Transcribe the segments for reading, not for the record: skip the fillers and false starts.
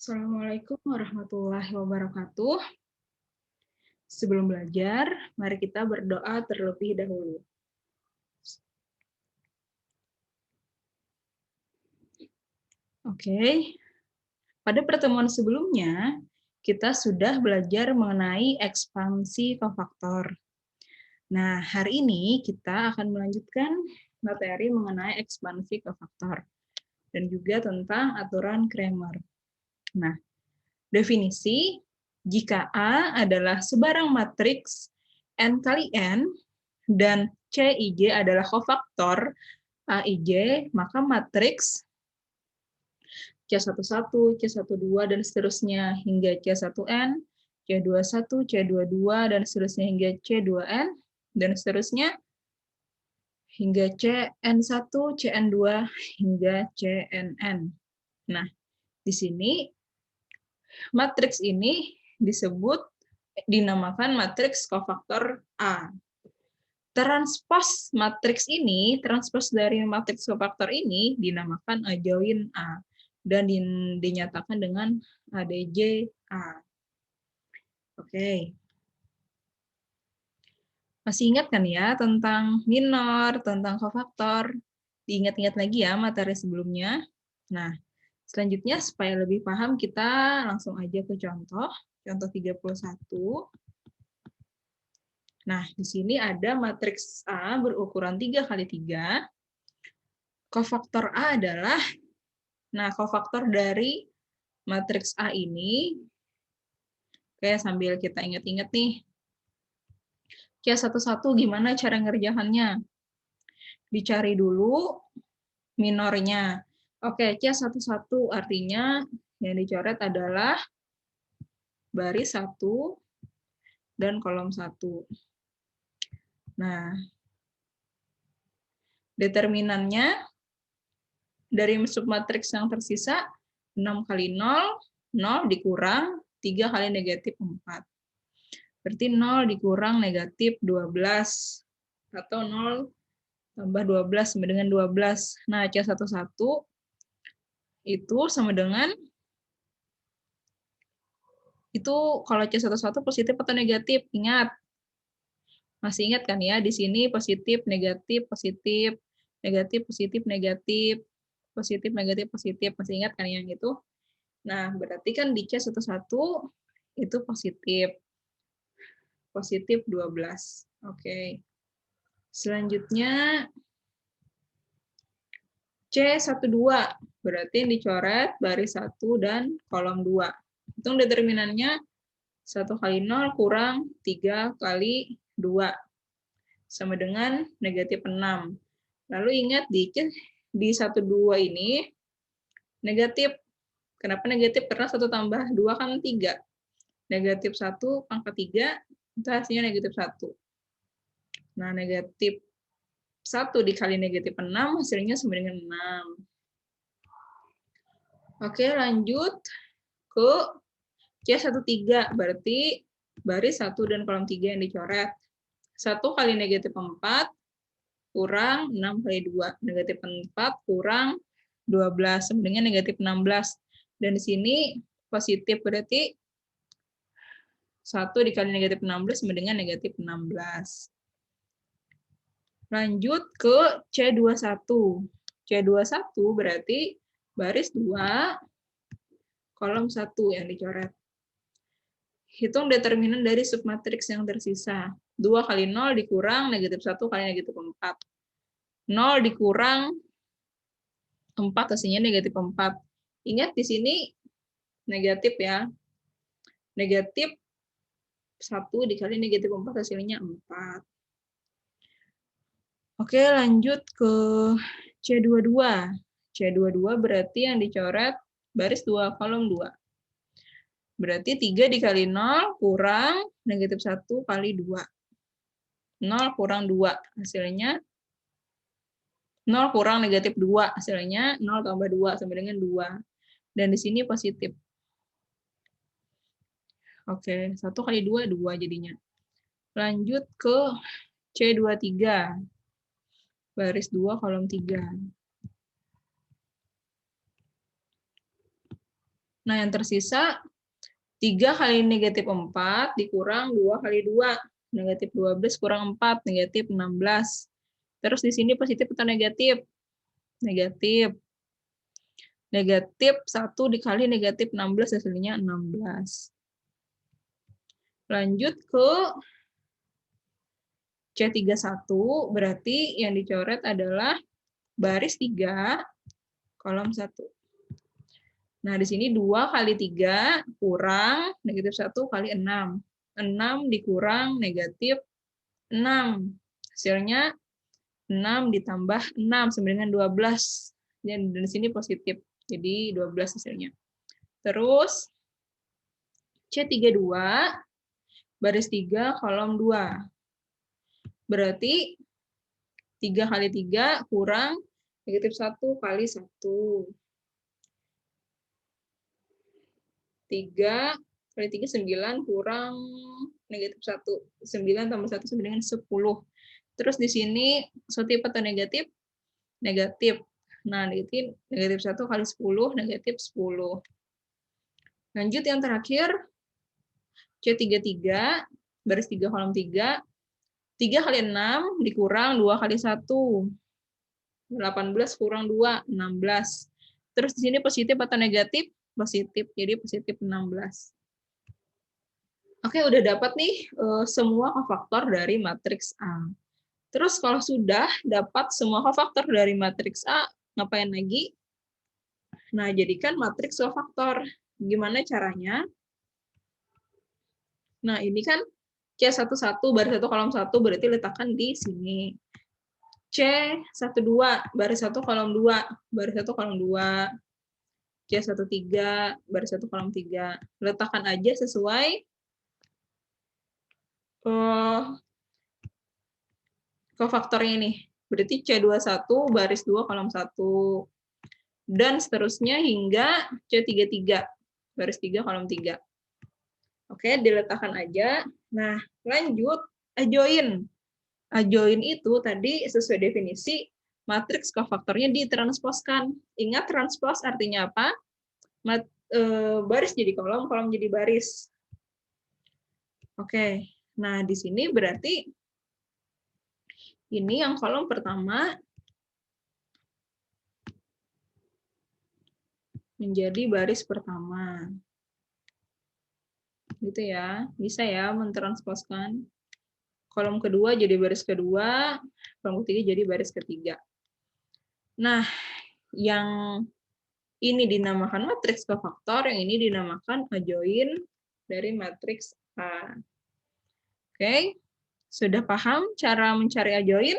Assalamualaikum warahmatullahi wabarakatuh. Sebelum belajar, mari kita berdoa terlebih dahulu. Oke, pada pertemuan sebelumnya, kita sudah belajar mengenai ekspansi kofaktor. Nah, hari ini kita akan melanjutkan materi mengenai ekspansi kofaktor dan juga tentang aturan Cramer. Nah, definisi, jika A adalah sebarang matriks N kali N dan Cij adalah kofaktor Aij, maka matriks C11, C12, dan seterusnya hingga C1N, C21, C22, dan seterusnya hingga C2N, dan seterusnya hingga CN1, CN2, hingga CNN. Nah, di sini matriks ini dinamakan matriks kofaktor A. Transpos dari matriks kofaktor ini dinamakan A join A dan dinyatakan dengan ADJ A. Oke. Masih ingat kan ya tentang minor, tentang kofaktor? Diingat-ingat lagi ya materi sebelumnya. Nah, selanjutnya supaya lebih paham kita langsung aja ke contoh 31. Nah, di sini ada matriks A berukuran 3 kali 3. Kofaktor A adalah, kofaktor dari matriks A ini, oke, sambil kita ingat-ingat nih, C11 gimana cara ngerjakannya? Dicari dulu minornya. Oke, C11 artinya yang dicoret adalah baris 1 dan kolom 1. Nah, determinannya dari submatriks yang tersisa 6 kali 0, 0 dikurang 3 kali negatif 4. Berarti 0 dikurang negatif 12. Atau 0 tambah 12 sama dengan 12. Nah, C11 itu sama dengan, itu kalau C11 positif atau negatif? Ingat. Masih ingat kan ya? Di sini positif, negatif, positif, negatif, positif, negatif, positif, negatif, positif. Masih ingat kan yang itu? Nah, berarti kan di C11 itu positif. Positif 12. Oke. Selanjutnya C12. Berarti yang dicoret baris 1 dan kolom 2. Hitung determinannya 1 kali 0 kurang 3 kali 2. Sama dengan negatif 6. Lalu ingat di 12 ini negatif. Kenapa negatif? Karena 1 tambah 2 kan 3. Negatif 1 pangkat 3, itu hasilnya negatif 1. Nah, negatif 1 dikali negatif 6, hasilnya sama dengan 6. Oke, lanjut ke C13. Berarti baris 1 dan kolom 3 yang dicoret. 1 kali negatif 4 kurang 6 kali 2. Negatif 4 kurang 12, sama dengan negatif 16. Dan di sini positif, berarti 1 dikali negatif 16 sama dengan negatif 16. Lanjut ke C21. C21 berarti baris 2, kolom 1 yang dicoret. Hitung determinan dari submatriks yang tersisa. 2 kali 0 dikurang negatif 1 kali negatif 4. 0 dikurang 4, hasilnya negatif 4. Ingat di sini negatif ya. Negatif 1 dikali negatif 4, hasilnya 4. Oke, lanjut ke C22. C22 berarti yang dicoret baris 2, kolom 2. Berarti 3 dikali 0 kurang negatif 1 kali 2. 0 kurang 2, hasilnya 0 kurang negatif 2, hasilnya 0 tambah 2 sama dengan 2. Dan di sini positif. Oke, 1 kali 2, 2 jadinya. Lanjut ke C23. Baris 2, kolom 3. Nah, yang tersisa 3 kali negatif 4 dikurang 2 kali 2. Negatif 12 kurang 4, negatif 16. Terus di sini positif atau negatif? Negatif. Negatif 1 dikali negatif 16, hasilnya 16. Lanjut ke C31, berarti yang dicoret adalah baris 3, kolom 1. Nah, di sini 2 kali 3 kurang negatif 1 kali 6. 6 dikurang negatif 6. Hasilnya 6 ditambah 6 sama dengan 12. Dan di sini positif. Jadi 12 hasilnya. Terus C32 baris 3 kolom 2. Berarti 3 kali 3 kurang negatif 1 kali 1. 3 kali 3, 9, kurang negatif 1. 9 tambah 1 sama dengan 10. Terus di sini positif atau negatif? Negatif. Nah, negatif 1 kali 10, negatif 10. Lanjut yang terakhir, C33, baris 3 kolom 3. 3 kali 6 dikurang 2 kali 1. 18 kurang 2, 16. Terus di sini positif atau negatif? Positif, jadi positif 16. Oke, udah dapat nih semua kofaktor dari matriks A. Terus kalau sudah dapat semua kofaktor dari matriks A, ngapain lagi? Nah, jadikan matriks kofaktor. Gimana caranya? Nah, ini kan C11 baris 1 kolom 1 berarti letakkan di sini. C12 baris 1 kolom 2, baris 1 kolom 2. C13 baris 1 kolom 3. Letakkan aja sesuai kofaktornya nih. Berarti C21 baris 2 kolom 1. Dan seterusnya hingga C33 baris 3 kolom 3. Oke, diletakkan aja. Nah, lanjut adjoin. Adjoin itu tadi sesuai definisi matriks kofaktornya ditransposkan. Ingat transpos artinya apa? Baris jadi kolom, kolom jadi baris. Oke, nah di sini berarti ini yang kolom pertama menjadi baris pertama. Gitu ya, bisa ya mentransposkan. Kolom kedua jadi baris kedua, kolom ketiga jadi baris ketiga. Nah, yang ini dinamakan matriks kofaktor, yang ini dinamakan adjoin dari matriks A. Oke, sudah paham cara mencari adjoin?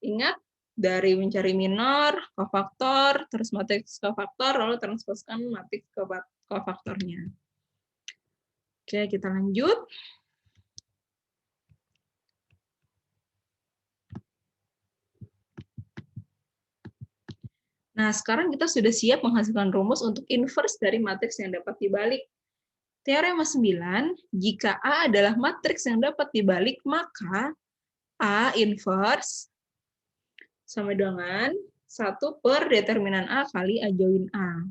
Ingat, dari mencari minor, kofaktor, terus matriks kofaktor, lalu transposkan matriks kofaktornya. Oke, kita lanjut. Nah, sekarang kita sudah siap menghasilkan rumus untuk inverse dari matriks yang dapat dibalik. Teorema 9, jika A adalah matriks yang dapat dibalik, maka A inverse sama dengan 1 per determinan A kali adjoin A.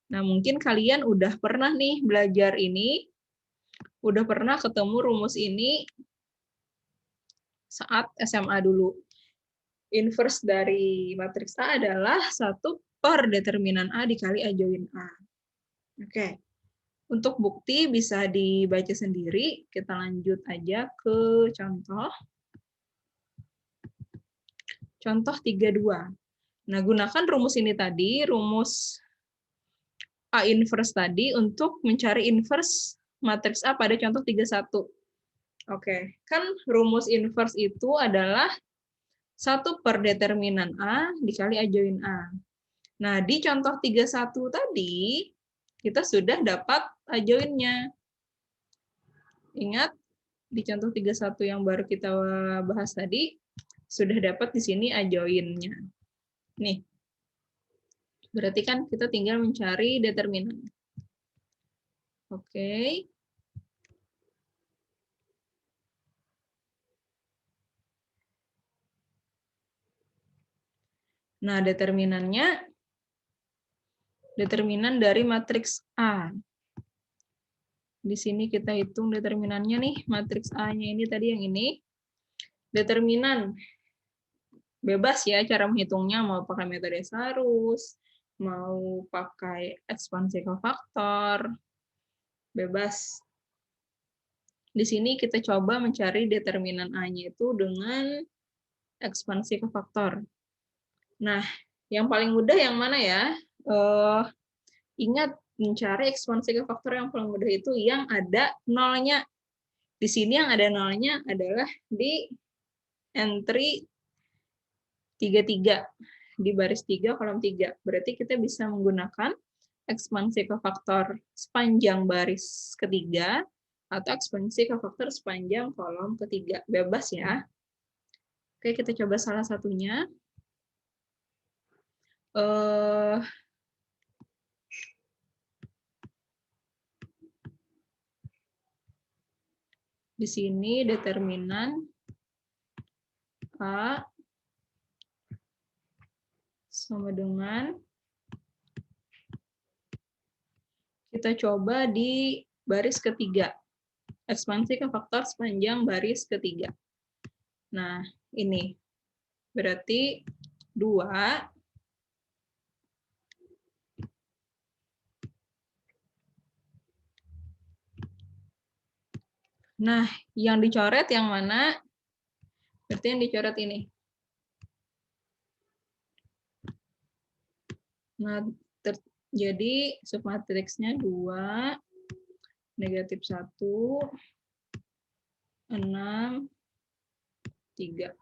Nah, mungkin kalian udah pernah nih belajar ini, udah pernah ketemu rumus ini saat SMA dulu. Inverse dari matriks A adalah 1 per determinan A dikali adjoin A. Oke. Untuk bukti bisa dibaca sendiri. Kita lanjut aja ke contoh. Contoh 32. Nah, gunakan rumus ini tadi, rumus A inverse tadi untuk mencari inverse matriks A pada contoh 31. Oke, kan rumus inverse itu adalah 1 per determinan A dikali adjoin A. Nah, di contoh 31 tadi, kita sudah dapat adjoinnya. Ingat, di contoh 31 yang baru kita bahas tadi, sudah dapat di sini adjoinnya. Nih, berarti kan kita tinggal mencari determinan. Oke. Nah, determinannya determinan dari matriks A. Di sini kita hitung determinannya nih, matriks A-nya ini tadi yang ini. Determinan bebas ya cara menghitungnya, mau pakai metode Sarus, mau pakai ekspansi kofaktor, bebas. Di sini kita coba mencari determinan A-nya itu dengan ekspansi kofaktor. Nah, yang paling mudah yang mana ya? Ingat, mencari ekspansi kofaktor yang paling mudah itu yang ada nolnya. Di sini yang ada nolnya adalah di entry 33, di baris 3, kolom 3. Berarti kita bisa menggunakan ekspansi kofaktor sepanjang baris ketiga atau ekspansi kofaktor sepanjang kolom ketiga. Bebas ya. Oke, kita coba salah satunya. Di sini determinan A sama dengan, kita coba di baris ketiga. Ekspansi kofaktor sepanjang baris ketiga. Nah, ini. Berarti 2 Nah, yang dicoret yang mana? Berarti yang dicoret ini. Nah, jadi submatriksnya 2, negatif 1, 6, 3.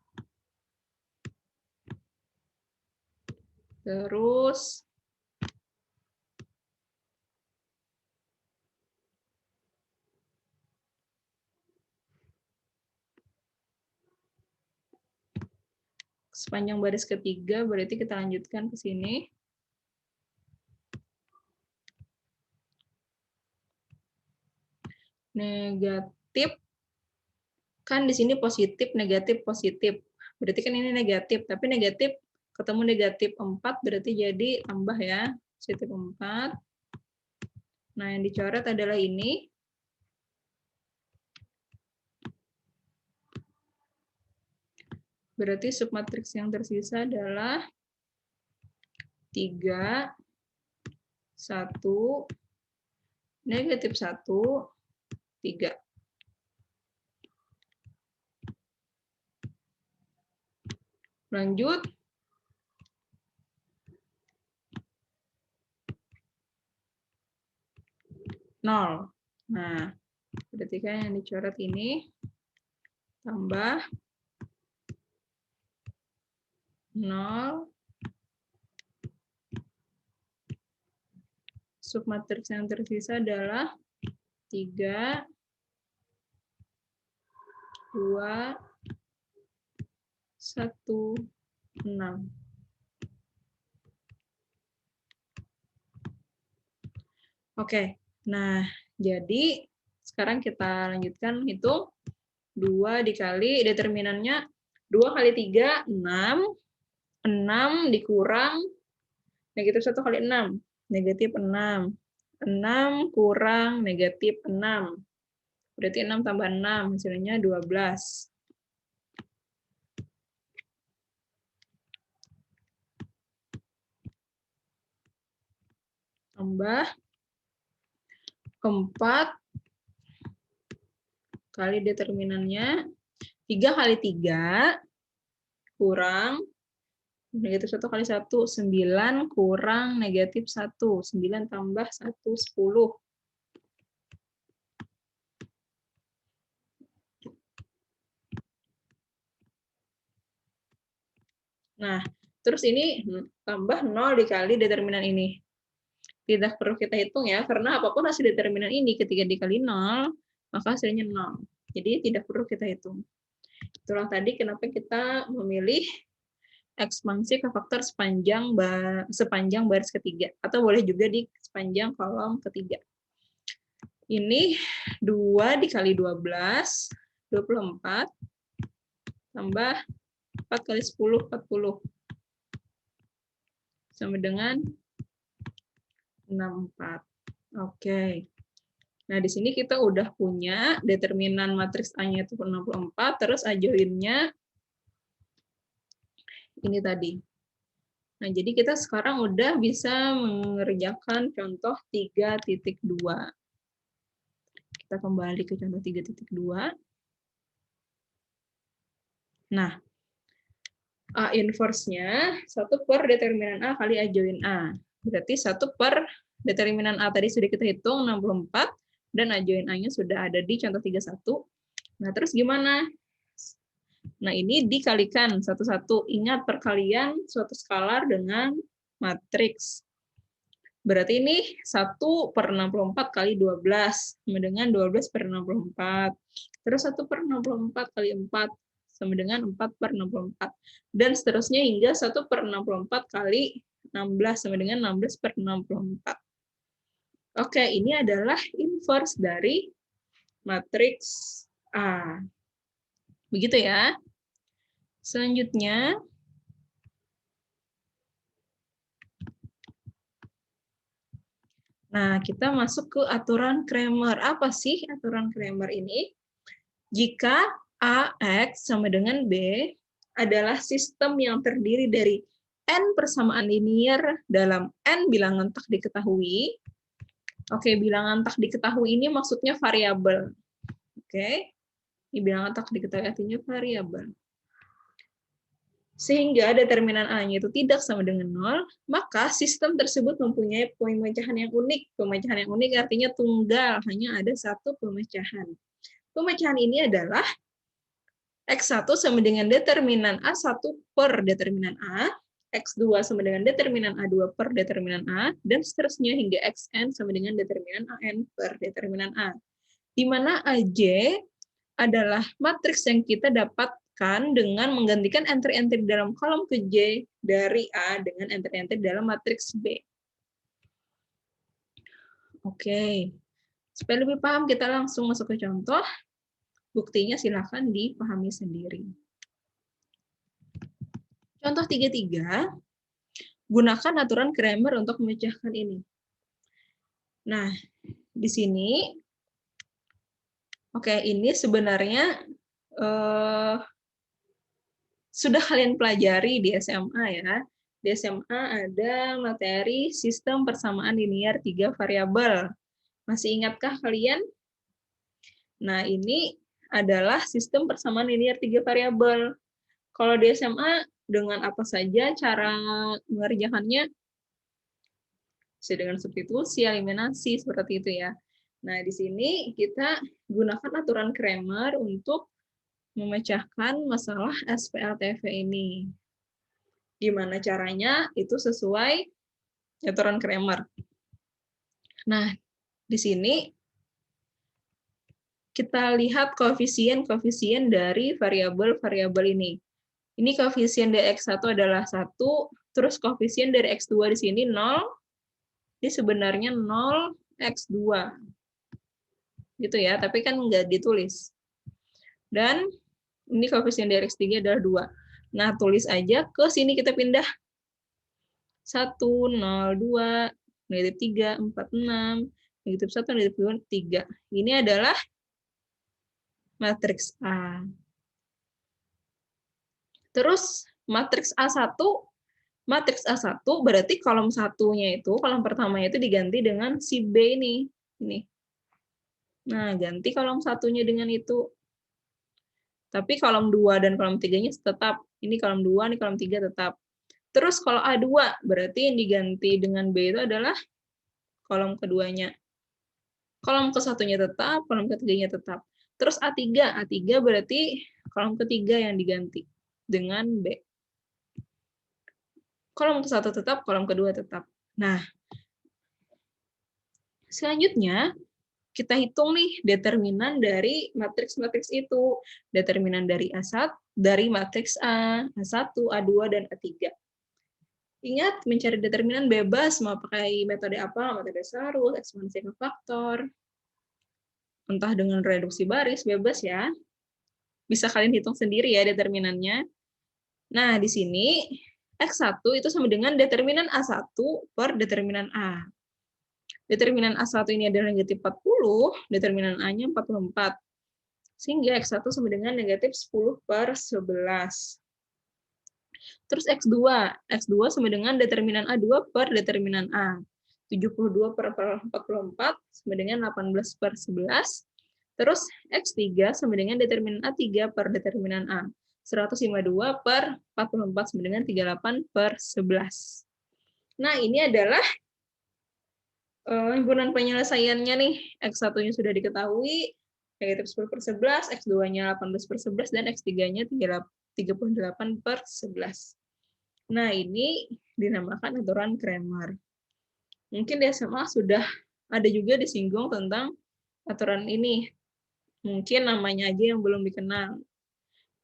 Terus sepanjang baris ketiga, berarti kita lanjutkan ke sini. Negatif, kan di sini positif, negatif, positif. Berarti kan ini negatif, tapi negatif ketemu negatif 4, berarti jadi tambah ya, positif 4. Nah, yang dicoret adalah ini. Berarti submatriks yang tersisa adalah 3, 1, negatif 1, 3. Lanjut. Nol. Nah, berarti kan yang dicoret ini tambah 0. Submatriks yang tersisa adalah 3, 2, 1, 6. Oke, nah jadi sekarang kita lanjutkan hitung. 2 dikali determinannya 2 kali 3, 6. 6 dikurang negatif 1 kali 6, negatif 6. 6 kurang negatif 6. Berarti 6 tambah 6, hasilnya 12. Tambah 4 kali determinannya. 3 kali 3 kurang negatif 1 kali 1, 9 kurang negatif 1. 9 tambah 1, 10. Nah, terus ini tambah 0 dikali determinan ini. Tidak perlu kita hitung ya, karena apapun hasil determinan ini ketika dikali 0, maka hasilnya 0. Jadi tidak perlu kita hitung. Itulah tadi kenapa kita memilih ekspansi kofaktor sepanjang baris ketiga, atau boleh juga di sepanjang kolom ketiga. Ini 2 dikali 12, 24, tambah 4 kali 10, 40. Sama dengan 64. Oke. Nah, di sini kita udah punya determinan matriks A-nya itu 64, terus A join-nya ini tadi. Nah, jadi kita sekarang udah bisa mengerjakan contoh 3.2. Kita kembali ke contoh 3.2. Nah, A inverse-nya 1 per determinan A kali A join A. Berarti 1 per determinan A tadi sudah kita hitung, 64, dan A join A-nya sudah ada di contoh 31. Nah, terus gimana? Nah, ini dikalikan satu-satu. Ingat, perkalian suatu skalar dengan matriks. Berarti ini 1 per 64 kali 12, sama dengan 12 per 64. Terus 1 per 64 kali 4, sama dengan 4 per 64. Dan seterusnya hingga 1 per 64 kali 16, sama dengan 16 per 64. Oke, ini adalah inverse dari matriks A. Begitu ya. Selanjutnya, nah, kita masuk ke aturan Cramer. Apa sih aturan Cramer ini? Jika AX sama dengan B adalah sistem yang terdiri dari N persamaan linear dalam N bilangan tak diketahui. Oke, bilangan tak diketahui ini maksudnya variabel. Oke, ini bilangan tak diketahui artinya variabel. Sehingga determinan A-nya itu tidak sama dengan 0, maka sistem tersebut mempunyai pemecahan yang unik. Pemecahan yang unik artinya tunggal, hanya ada satu pemecahan. Pemecahan ini adalah X1 sama dengan determinan A1 per determinan A, X2 sama dengan determinan A2 per determinan A, dan seterusnya hingga Xn sama dengan determinan AN per determinan A. Di mana AJ adalah matriks yang kita dapatkan dengan menggantikan entry-entry dalam kolom J dari A dengan entry-entry dalam matriks B. Oke, supaya lebih paham kita langsung masuk ke contoh. Buktinya silahkan dipahami sendiri. Contoh 3.3, gunakan aturan Cramer untuk memecahkan ini. Nah, di sini, oke, ini sebenarnya sudah kalian pelajari di SMA ya. Di SMA ada materi sistem persamaan linear 3 variabel. Masih ingatkah kalian? Nah, ini adalah sistem persamaan linear 3 variabel. Kalau di SMA, dengan apa saja cara mengerjakannya? Bisa dengan substitusi, eliminasi, seperti itu ya. Nah, di sini kita gunakan aturan Cramer untuk memecahkan masalah SPLTV ini. Gimana caranya? Itu sesuai aturan Cramer. Nah, di sini kita lihat koefisien-koefisien dari variabel-variabel ini. Ini koefisien dari X1 adalah 1, terus koefisien dari X2 di sini 0, ini sebenarnya 0 X2. Gitu ya, tapi kan nggak ditulis. Dan ini koefisien dari X3 adalah 2. Nah, tulis aja, ke sini kita pindah. 1, 0, 2, negatif 3, 4, 6, negatif 1, negatif 2, 3. Ini adalah matriks A. Terus matriks A1 berarti kolom satunya itu, kolom pertamanya itu diganti dengan si B ini. Nah, ganti kolom satunya dengan itu. Tapi kolom 2 dan kolom 3-nya tetap. Ini kolom 2, ini kolom 3 tetap. Terus kalau A2, berarti yang diganti dengan B itu adalah kolom keduanya. Kolom ke-1-nya tetap, kolom ke-3-nya tetap. Terus A3 berarti kolom ketiga yang diganti dengan B. Kolom ke-1 tetap, kolom kedua tetap. Nah, selanjutnya kita hitung nih determinan dari matriks-matriks itu. Determinan dari A1, dari matriks A, A1, A2, dan A3. Ingat, mencari determinan bebas, mau pakai metode apa, metode Sarus, ekspansi ke faktor, entah dengan reduksi baris, bebas ya. Bisa kalian hitung sendiri ya determinannya. Nah, di sini X1 itu sama dengan determinan A1 per determinan A. determinan A1 ini adalah negatif 40, determinan A-nya 44. Sehingga X1 sama dengan negatif 10/11. Terus X2. X2 sama dengan determinan A2 per determinan A. 72/44 sama dengan 18/11. Terus X3 sama dengan determinan A3 per determinan A. 152/44 sama dengan 38/11. Nah, ini adalah himpunan penyelesaiannya nih. X1-nya sudah diketahui, negatif 10/11, X2-nya 18/11, dan X3-nya 38/11. Nah, ini dinamakan aturan Cramer. Mungkin di SMA sudah ada juga disinggung tentang aturan ini. Mungkin namanya aja yang belum dikenal.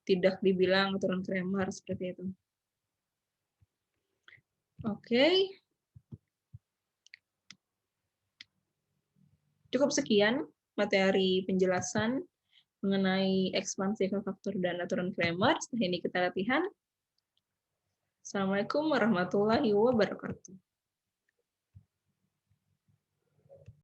Tidak dibilang aturan Cramer seperti itu. Oke. Cukup sekian materi penjelasan mengenai ekspansi faktor dan aturan Cramer. Setelah ini kita latihan. Assalamualaikum warahmatullahi wabarakatuh.